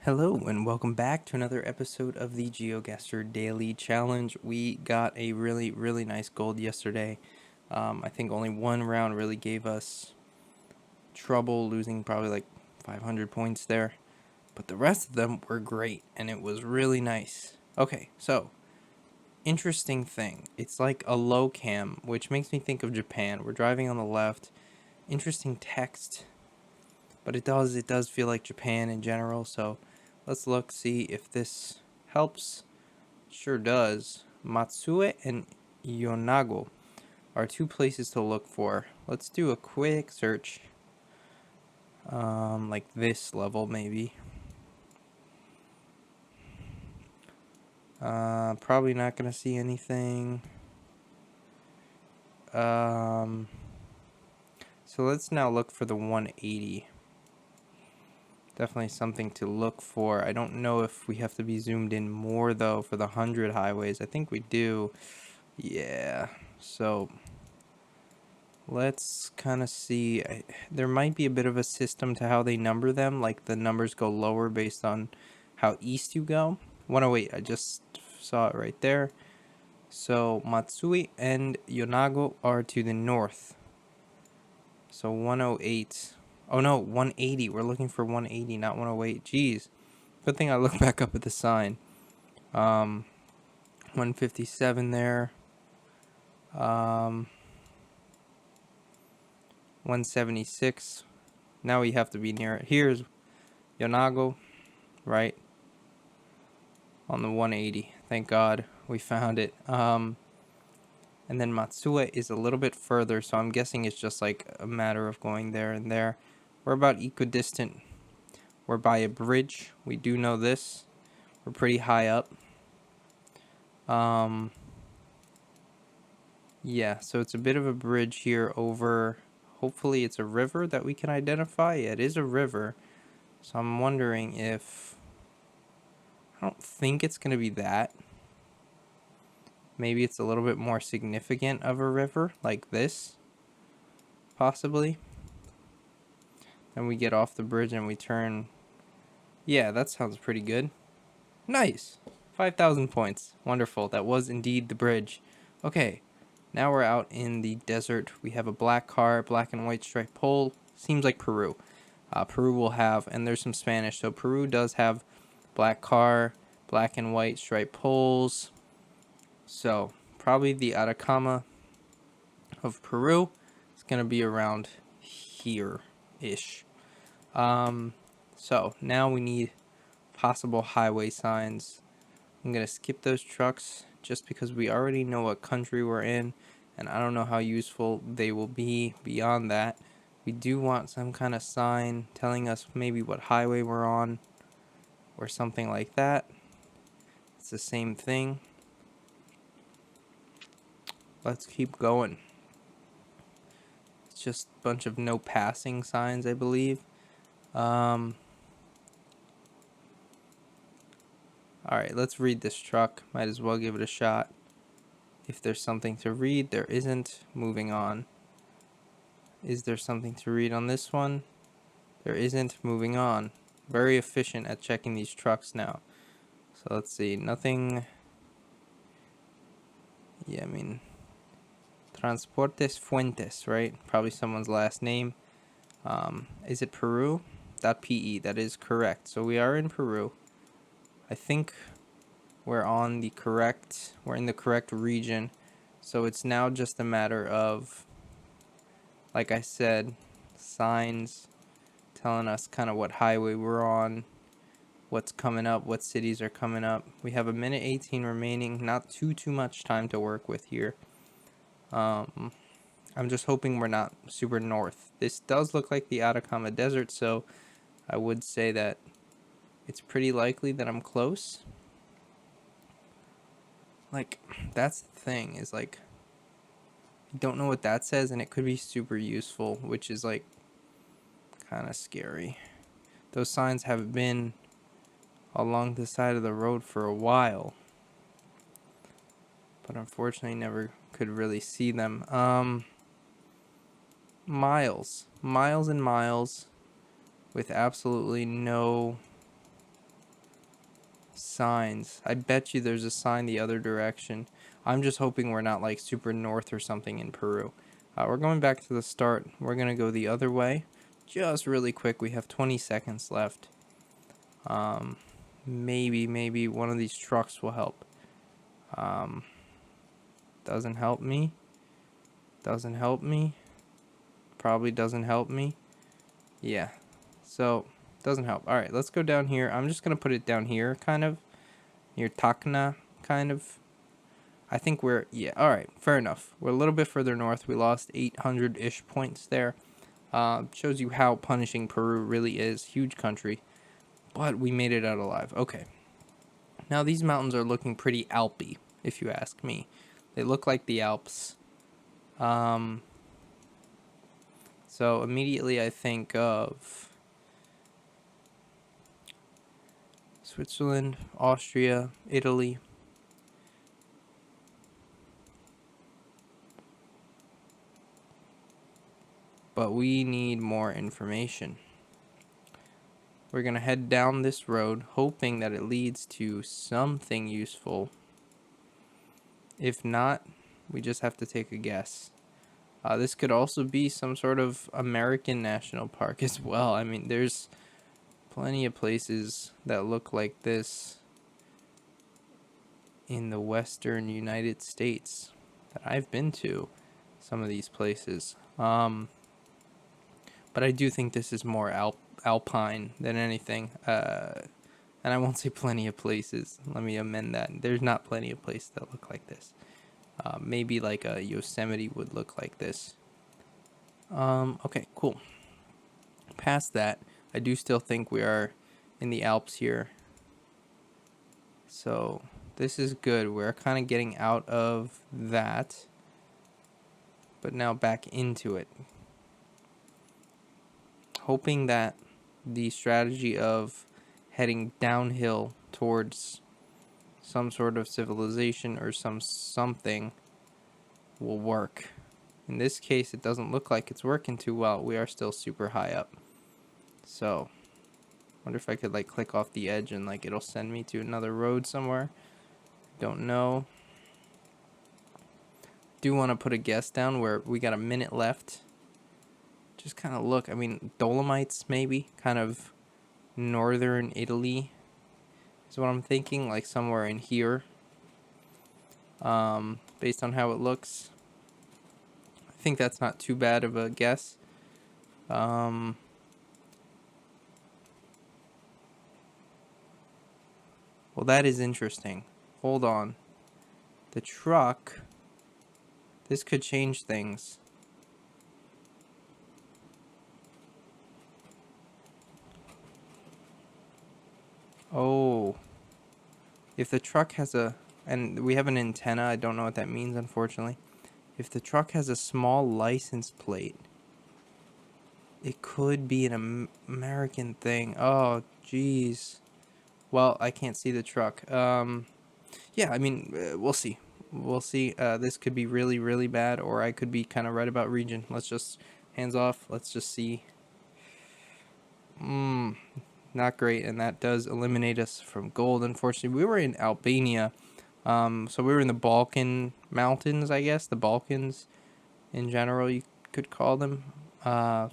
Hello and welcome back to another episode of the Geoguessr Daily Challenge. We got a really nice gold yesterday. I think only one round really gave us trouble, losing probably like 500 points there. But the rest of them were great and it was really nice. Okay, so interesting thing. It's like a low cam, which makes me think of Japan. We're driving on the left. Interesting text, but it does feel like Japan in general, so let's look, see if this helps. Sure does. Matsue and Yonago are two places to look for. Let's do a quick search. Like this level maybe. Probably not gonna see anything. Um, so let's now look for the 180. Definitely something to look for. I don't know if we have to be zoomed in more though for the 100 highways. I think we do. Yeah. So let's kind of see. There might be a bit of a system to how they number them. Like the numbers go lower based on how east you go. 108. I just saw it right there. So Matsui and Yonago are to the north. So 108. Oh no, 180. We're looking for 180, not 108. Jeez. Good thing I look back up at the sign. 157 there. 176. Now we have to be near it. Here's Yonago, right? On the 180. Thank God we found it. And then Matsue is a little bit further, so I'm guessing it's just like a matter of going there and there. We're about equidistant. We're by a bridge. We do know this. We're pretty high up. Yeah, so it's a bit of a bridge here over, hopefully it's a river that we can identify. Yeah, it is a river. So I'm wondering if, I don't think it's going to be that. Maybe it's a little bit more significant of a river, like this, possibly. Then we get off the bridge and we turn. Yeah, that sounds pretty good. Nice. 5,000 points. Wonderful. That was indeed the bridge. Okay, now we're out in the desert. We have a black car, black and white striped pole. Seems like Peru. Peru will have, and there's some Spanish, so Peru does have black car, black and white striped poles. So probably the Atacama of Peru is going to be around here-ish. So now we need possible highway signs. I'm going to skip those trucks just because we already know what country we're in, and I don't know how useful they will be beyond that. We do want some kind of sign telling us maybe what highway we're on or something like that. It's the same thing. Let's keep going. It's just a bunch of no passing signs, I believe. Alright, let's read this truck. Might as well give it a shot. If there's something to read, there isn't. Moving on. Is there something to read on this one? There isn't. Moving on. Very efficient at checking these trucks now. So let's see. Nothing. Yeah, I mean, Transportes Fuentes, right? Probably someone's last name. Is it Peru? .pe. That is correct. So we are in Peru. I think we're in the correct region. So it's now just a matter of, like I said, signs telling us kind of what highway we're on, what's coming up, what cities are coming up. We have a minute 18 remaining. Not too much time to work with here. I'm just hoping we're not super north. This does look like the Atacama Desert, so I would say that it's pretty likely that I'm close. Like, that's the thing, is like, I don't know what that says, and it could be super useful, which is like kind of scary. Those signs have been along the side of the road for a while, but unfortunately never could really see them. Miles and miles with absolutely no signs. I bet you there's a sign the other direction. I'm just hoping we're not like super north or something in Peru. We're going back to the start. We're gonna go the other way. Just really quick. We have 20 seconds left. Maybe one of these trucks will help. Doesn't help me. Doesn't help me. Probably doesn't help me. Yeah. So, doesn't help. Alright, let's go down here. I'm just going to put it down here, kind of. Near Tacna, kind of. I think we're... Yeah, alright. Fair enough. We're a little bit further north. We lost 800-ish points there. Shows you how punishing Peru really is. Huge country. But we made it out alive. Okay. Now, these mountains are looking pretty Alpy, if you ask me. They look like the Alps. So immediately I think of Switzerland, Austria, Italy. But we need more information. We're going to head down this road, hoping that it leads to something useful. If not, we just have to take a guess. This could also be some sort of American national park as well. I mean, there's plenty of places that look like this in the western United States that I've been to. Some of these places. But I do think this is more alpine than anything. And I won't say plenty of places. Let me amend that. There's not plenty of places that look like this. Maybe like a Yosemite would look like this. Okay, cool. Past that, I do still think we are in the Alps here. So this is good. We're kind of getting out of that, but now back into it. Hoping that the strategy of heading downhill towards some sort of civilization or something will work. In this case, it doesn't look like it's working too well. We are still super high up. So, wonder if I could like click off the edge and like it'll send me to another road somewhere. Don't know. Do want to put a guess down where we got a minute left. Just kind of look. I mean, Dolomites maybe, kind of northern Italy is what I'm thinking, like somewhere in here. Based on how it looks, I think that's not too bad of a guess. Well, that is interesting. Hold on. The truck. This could change things. Oh. If the truck has a... And we have an antenna. I don't know what that means, unfortunately. If the truck has a small license plate, it could be an American thing. Oh, jeez. Well, I can't see the truck. Yeah, I mean, we'll see. We'll see. This could be really, really bad, or I could be kind of right about region. Let's just, hands off. Let's just see. Not great, and that does eliminate us from gold. Unfortunately, we were in Albania. So we were in the Balkan Mountains, I guess. The Balkans, in general, you could call them.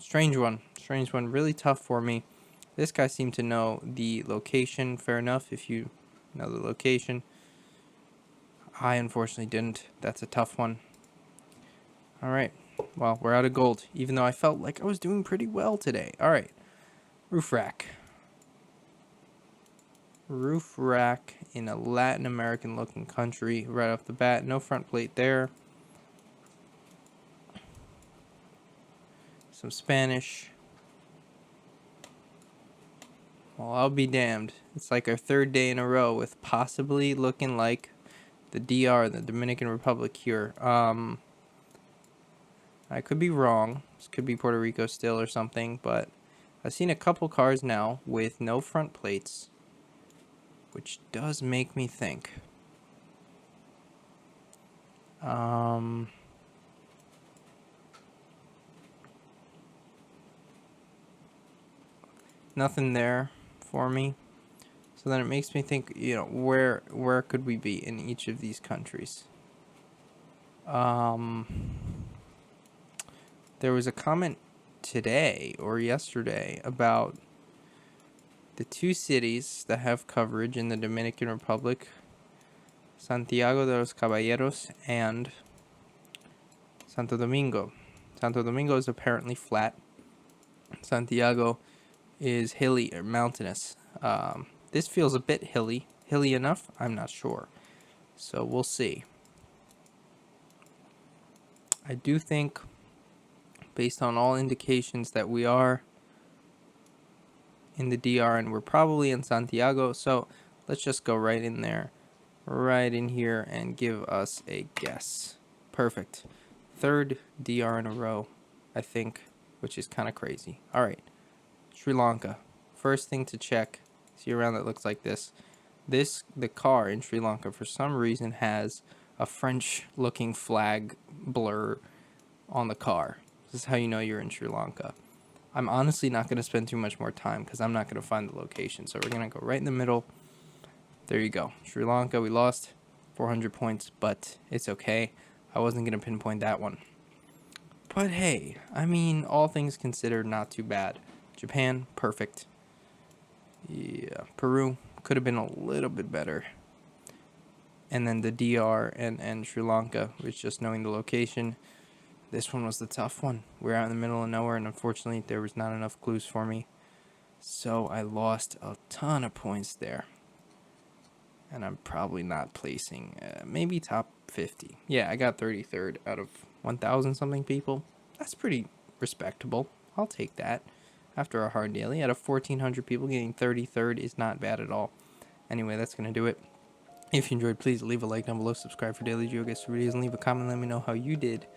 Strange one. Really tough for me. This guy seemed to know the location. Fair enough if you know the location. I unfortunately didn't. That's a tough one. Alright. Well, we're out of gold. Even though I felt like I was doing pretty well today. Alright. Roof rack. Roof rack in a Latin American looking country right off the bat. No front plate there. Some Spanish. Well, I'll be damned. It's like our third day in a row with possibly looking like the DR, the Dominican Republic here. I could be wrong. This could be Puerto Rico still or something, but I've seen a couple cars now with no front plates, which does make me think. Nothing there for me. So then it makes me think, where could we be in each of these countries? There was a comment today or yesterday about the two cities that have coverage in the Dominican Republic, Santiago de los Caballeros and Santo Domingo. Santo Domingo is apparently flat. Santiago is hilly or mountainous. This feels a bit hilly. Hilly enough? I'm not sure. So we'll see. I do think, based on all indications, that we are in the DR and we're probably in Santiago. So let's just go right in there, right in here, and give us a guess. Perfect. Third DR in a row, I think, which is kind of crazy. All right. Sri Lanka. First thing to check. See around that looks like this. The car in Sri Lanka for some reason has a French looking flag blur on the car. This is how you know you're in Sri Lanka. I'm honestly not going to spend too much more time because I'm not going to find the location. So we're going to go right in the middle. There you go. Sri Lanka, we lost 400 points, but it's okay. I wasn't going to pinpoint that one. But hey, I mean, all things considered, not too bad. Japan, perfect. Yeah, Peru could have been a little bit better. And then the DR and Sri Lanka, was just knowing the location. This one was the tough one. We're out in the middle of nowhere, and unfortunately, there was not enough clues for me. So I lost a ton of points there. And I'm probably not placing, maybe top 50. Yeah, I got 33rd out of 1,000 something people. That's pretty respectable. I'll take that. After a hard daily, out of 1,400 people, getting 33rd is not bad at all. Anyway, that's going to do it. If you enjoyed, please leave a like down below, subscribe for daily Geoguessr videos, and leave a comment. Let me know how you did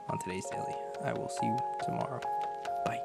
on today's daily. I will see you tomorrow. Bye.